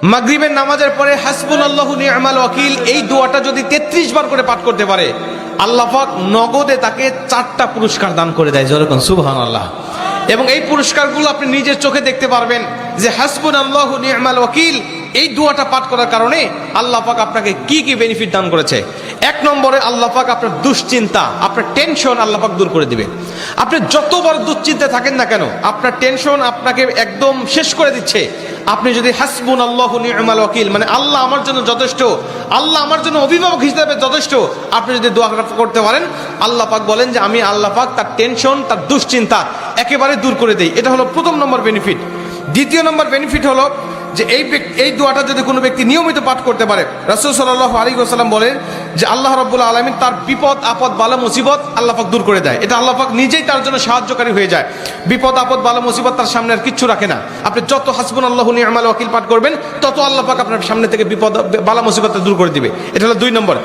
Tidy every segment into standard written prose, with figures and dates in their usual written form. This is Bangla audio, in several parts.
মাগরিবের নামাজের পরে হাসবুনাল্লাহু নি'মাল ওয়াকিল এই দোয়াটা যদি 33 বার করে পাঠ করতে পারে, আল্লাহ পাক নগদে তাকে 4টা পুরস্কার দান করে দেয়। যেরকম সুবহানাল্লাহ। এবং এই পুরস্কারগুলো আপনি নিজের চোখে দেখতে পারবেন যে হাসবুনাল্লাহু নি'মাল ওয়াকিল এই দোয়াটা পাঠ করার কারণে আল্লাহ পাক আপনাকে কি কি বেনিফিট দান করেছে। 1 নম্বরে আল্লাহ পাক আপনার দুশ্চিন্তা, আপনার টেনশন আল্লাহ পাক দূর করে দিবে। আপনি যত বড় দুশ্চিন্তায় থাকেন না কেন, আপনার টেনশন আপনাকে একদম শেষ করে দিচ্ছে। আপনি যদি হাসবুনাল্লাহু নি'মাল ওয়াকিল মানে আল্লাহ আমার জন্য যথেষ্ট, আল্লাহ আমার জন্য অভিভাবক হিসেবে যথেষ্ট, আপনি যদি দোয়া করতে পারেন, আল্লাহ পাক বলেন যে আমি আল্লাহ পাক তার টেনশন, তার দুশ্চিন্তা একেবারে দূর করে দেই। এটা হলো প্রথম নম্বর বেনিফিট। দ্বিতীয় নম্বর বেনিফিট হলো যে এই দোয়াটা যদি কোনো ব্যক্তি নিয়মিত পাঠ করতে পারে, রাসূল সাল্লাল্লাহু আলাইহি ওয়াসাল্লাম বলেন যে আল্লাহ রাব্বুল আলামিন তার বিপদ আপদ বালা মুসিবত আল্লাহ পাক দূর করে দেয়। এটা আল্লাহ পাক নিজেই তার জন্য সাহায্যকারী হয়ে যায়। বিপদ আপদ বালা মুসিবত তার সামনে আর কিচ্ছু রাখে না। আপনি যত হাসবুনাল্লাহু নি'মাল ওয়াকিল পাঠ করবেন, তত আল্লাহ পাক আপনার সামনে থেকে বিপদ বালা মুসিবত দূর করে দিবে। এটা হলো 2 নম্বর।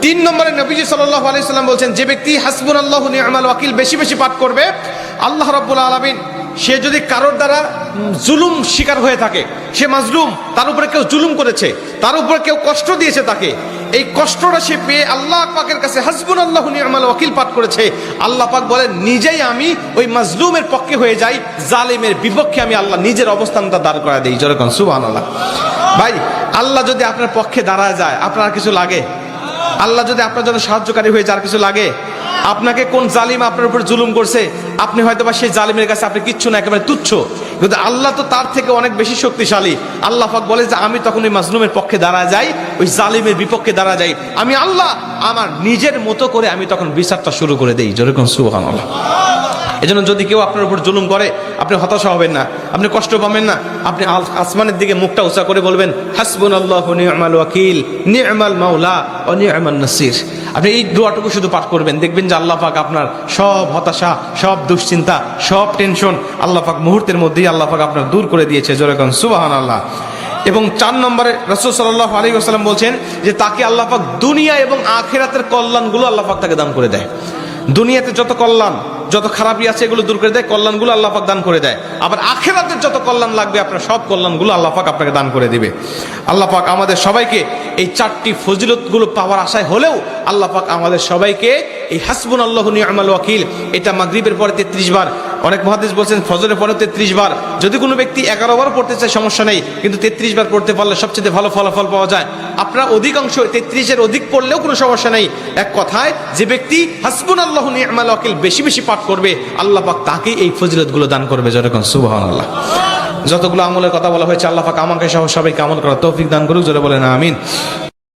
3 নম্বরে নবীজি সাল্লাল্লাহু আলাইহি ওয়াসাল্লাম বলছেন, যে ব্যক্তি হাসবুনাল্লাহু নি'মাল ওয়াকিল বেশি বেশি পাঠ করবে, আল্লাহ রাব্বুল আলামিন সে যদি কারোর দ্বারা জুলুম শিকার হয়ে থাকে, সে মাজলুম, তার উপরে কেউ জুলুম করেছে, তার উপরে কেউ কষ্ট দিয়েছে, তাকে এই কষ্টটা সে পেয়ে আল্লাহ পাকের কাছে হাসবুনাল্লাহু নি'মাল ওয়াকিল পাঠ করেছে, আল্লাহ পাক বলেন নিজেই আমি ওই মাজলুমের পক্ষে হয়ে যাই, জালিমের বিপক্ষে আমি আল্লাহ নিজের অবস্থানটা দাঁড় করা দেই। যেরকম সুবহানাল্লাহ। ভাই, আল্লাহ যদি আপনার পক্ষে দাঁড়ায় যায়, আপনার আর কিছু লাগে? আল্লাহ যদি আপনার জন্য সাহায্যকারী হয়ে যায়, আর কিছু লাগে? আপনাকে কোন জালিম আপনার উপর জুলুম করছে, আপনি হয়তো বা সেই জালিমের কাছে আপনি কিচ্ছু না, একেবারে তুচ্ছ, কিন্তু আল্লাহ তো তার থেকে অনেক বেশি শক্তিশালী। আল্লাহ পাক বলে যে আমি তখন ওই মাজলুমের পক্ষে দাঁড়া যাই, ওই জালিমের বিপক্ষে দাঁড়া যাই, আমি আল্লাহ আমার নিজের মতো করে আমি তখন বিচারটা শুরু করে দেই। যেরকম সুবহানাল্লাহ। এজন্য যদি কেউ আপনার উপর জুলুম করে, আপনি হতাশা হবেন না, আপনি কষ্ট পাবেন না, আপনি আসমানের দিকে মুখটা উঁচা করে বলবেন হাসবুনাল্লাহু নি'মাল ওয়াকিল নি'মাল মাওলা ওয়া নি'মান নাসির। আপনি এই দোয়াটুকু শুধু পাঠ করবেন, দেখবেন যে আল্লাহ পাক আপনার সব হতাশা, সব দুশ্চিন্তা, সব টেনশন আল্লাহ পাক মুহূর্তের মধ্যেই আল্লাহ পাক আপনার দূর করে দিয়েছে। যেরকম সুবহানাল্লাহ। এবং 4 নম্বরে রাসূল সাল্লাল্লাহু আলাইহি ওয়াসাল্লাম বলছেন যে তাকে আল্লাহ পাক দুনিয়া এবং আখিরাতের কল্যাণগুলো আল্লাহ পাক তাকে দান করে দেয়। দুনিয়াতে যত কল্যাণ, যত খারাপই আছে এগুলো দূর করে দেয়, কল্যাণগুলো আল্লাহ পাক দান করে দেয়। আবার আখিরাতের যত কল্যাণ লাগবে আপনার সব কল্যাণগুলো আল্লাহ পাক আপনাকে দান করে দিবে। আল্লাহ পাক আমাদের সবাইকে এই 4টি ফজিলতগুলো পাওয়ার আশায় হলেও আল্লাহ পাক আমাদের সবাইকে এই হাসবুনাল্লাহু নি'মাল ওয়াকিল এটা মাগরিবের পরে 33 বার, অনেক মুহাদ্দিস বলছেন ফজরের পরে 33 বার, যদি কোনো ব্যক্তি 11 বার পড়তে চায় সমস্যা নেই, কিন্তু 33 বার পড়তে পারলে সবচেয়ে ভালো ফলাফল পাওয়া যায়। আপনারা অধিকাংশ 33-এর অধিক পড়লেও কোনো সমস্যা নেই। এক কথায় যে ব্যক্তি হাসবুনাল্লাহু নি'মাল ওয়াকিল বেশি বেশি পাঠ করবে, আল্লাহ পাক তাকে এই ফজিলতগুলো দান করবে। যেরকম সুবহানাল্লাহ। যতগুলো আমলের কথা বলা হয়েছে, আল্লাহ পাক আমাকে সহ সবাইকে আমল করার তৌফিক দান করুক। জোরে বলেন আমিন।